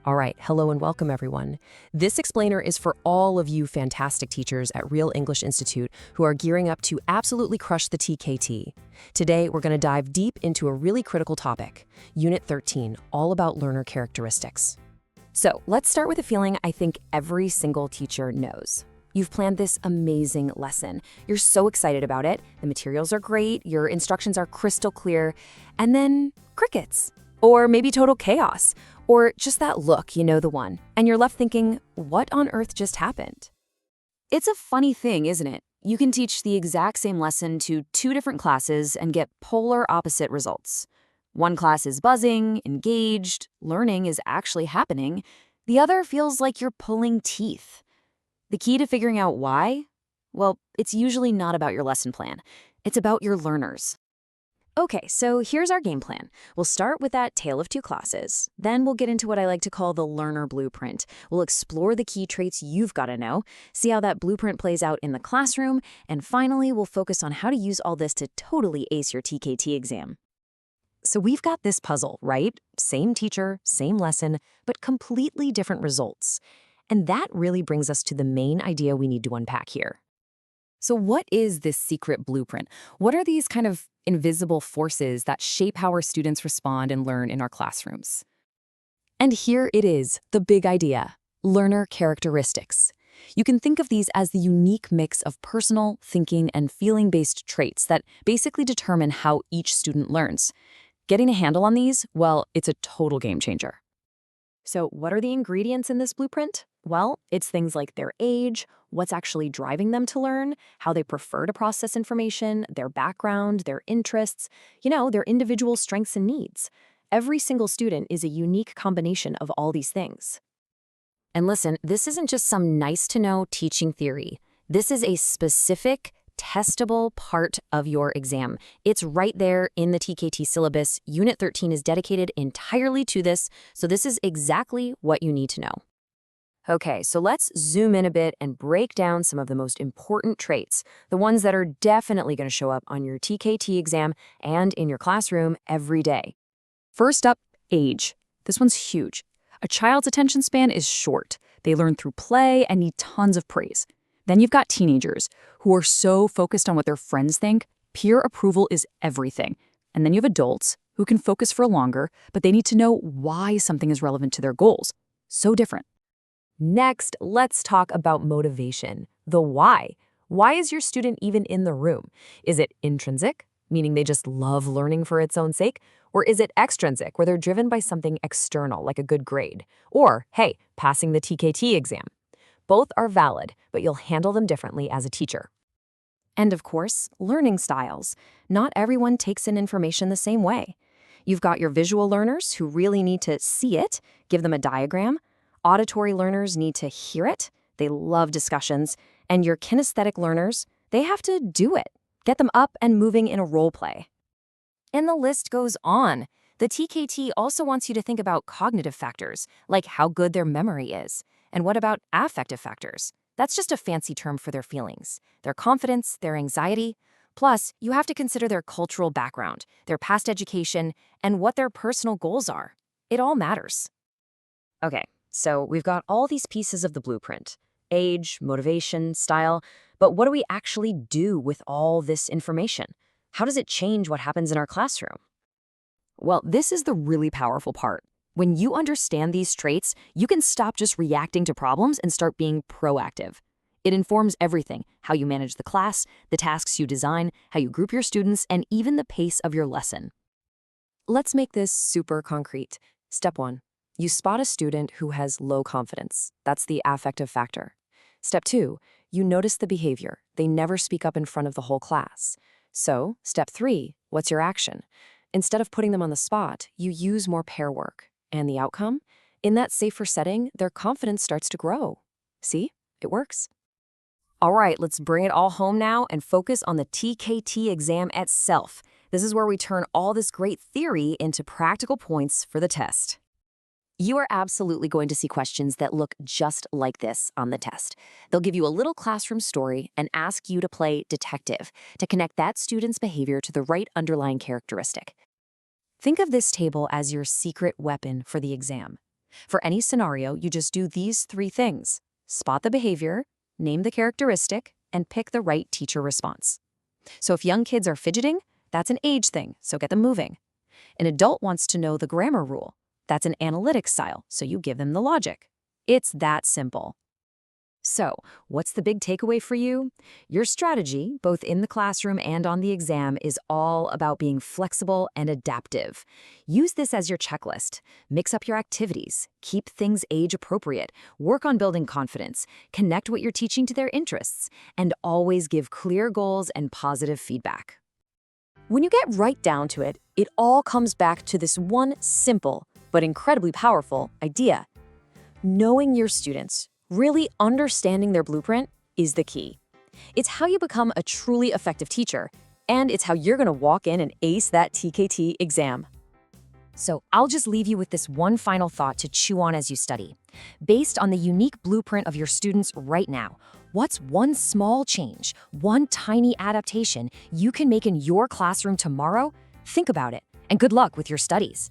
All right, hello and welcome everyone. This explainer is for all of you fantastic teachers at Rhill English Institute who are gearing up to absolutely crush the TKT. Today, we're going to dive deep into a really critical topic, Unit 13, all about learner characteristics. So let's start with a feeling I think every single teacher knows. You've planned this amazing lesson. You're so excited about it. The materials are great, your instructions are crystal clear, and then crickets. Or maybe total chaos. Or just that look, you know the one. And you're left thinking, what on earth just happened? It's a funny thing, isn't it? You can teach the exact same lesson to two different classes and get polar opposite results. One class is buzzing, engaged, learning is actually happening. The other feels like you're pulling teeth. The key to figuring out why? Well, it's usually not about your lesson plan. It's about your learners. Okay, so here's our game plan. We'll start with that tale of two classes. Then we'll get into what I like to call the learner blueprint. We'll explore the key traits you've got to know, see how that blueprint plays out in the classroom, and finally, we'll focus on how to use all this to totally ace your TKT exam. So we've got this puzzle, right? Same teacher, same lesson, but completely different results. And that really brings us to the main idea we need to unpack here. So what is this secret blueprint? What are these kind of invisible forces that shape how our students respond and learn in our classrooms? And here it is, the big idea, learner characteristics. You can think of these as the unique mix of personal, thinking, and feeling-based traits that basically determine how each student learns. Getting a handle on these, well, it's a total game changer. So what are the ingredients in this blueprint? Well, it's things like their age, what's actually driving them to learn, how they prefer to process information, their background, their interests, their individual strengths and needs. Every single student is a unique combination of all these things. And listen, this isn't just some nice-to-know teaching theory. This is a specific, testable part of your exam. It's right there in the TKT syllabus. Unit 13 is dedicated entirely to this, so this is exactly what you need to know. Okay, so let's zoom in a bit and break down some of the most important traits, the ones that are definitely going to show up on your TKT exam and in your classroom every day. First up, age. This one's huge. A child's attention span is short. They learn through play and need tons of praise. Then you've got teenagers who are so focused on what their friends think, peer approval is everything. And then you have adults who can focus for longer, but they need to know why something is relevant to their goals. So different. Next, let's talk about motivation, the why. Why is your student even in the room? Is it intrinsic, meaning they just love learning for its own sake? Or is it extrinsic, where they're driven by something external, like a good grade? Or, hey, passing the TKT exam? Both are valid, but you'll handle them differently as a teacher. And of course, learning styles. Not everyone takes in information the same way. You've got your visual learners who really need to see it, give them a diagram. Auditory learners need to hear it. They love discussions. And your kinesthetic learners, they have to do it. Get them up and moving in a role play. And the list goes on. The TKT also wants you to think about cognitive factors, like how good their memory is. And what about affective factors? That's just a fancy term for their feelings, their confidence, their anxiety. Plus, you have to consider their cultural background, their past education, and what their personal goals are. It all matters. Okay. So we've got all these pieces of the blueprint, age, motivation, style, but what do we actually do with all this information? How does it change what happens in our classroom? Well, this is the really powerful part. When you understand these traits, you can stop just reacting to problems and start being proactive. It informs everything, how you manage the class, the tasks you design, how you group your students, and even the pace of your lesson. Let's make this super concrete. Step 1. You spot a student who has low confidence. That's the affective factor. Step 2, you notice the behavior. They never speak up in front of the whole class. So, step 3, what's your action? Instead of putting them on the spot, you use more pair work. And the outcome? In that safer setting, their confidence starts to grow. See? It works. All right, let's bring it all home now and focus on the TKT exam itself. This is where we turn all this great theory into practical points for the test. You are absolutely going to see questions that look just like this on the test. They'll give you a little classroom story and ask you to play detective to connect that student's behavior to the right underlying characteristic. Think of this table as your secret weapon for the exam. For any scenario, you just do these 3 things. Spot the behavior, name the characteristic, and pick the right teacher response. So if young kids are fidgeting, that's an age thing, so get them moving. An adult wants to know the grammar rule. That's an analytic style, so you give them the logic. It's that simple. So, what's the big takeaway for you? Your strategy, both in the classroom and on the exam, is all about being flexible and adaptive. Use this as your checklist. Mix up your activities. Keep things age appropriate. Work on building confidence. Connect what you're teaching to their interests. And always give clear goals and positive feedback. When you get right down to it, it all comes back to this one simple but incredibly powerful idea. Knowing your students, really understanding their blueprint, is the key. It's how you become a truly effective teacher, and it's how you're going to walk in and ace that TKT exam. So I'll just leave you with this one final thought to chew on as you study. Based on the unique blueprint of your students right now, what's one small change, one tiny adaptation you can make in your classroom tomorrow? Think about it, and good luck with your studies.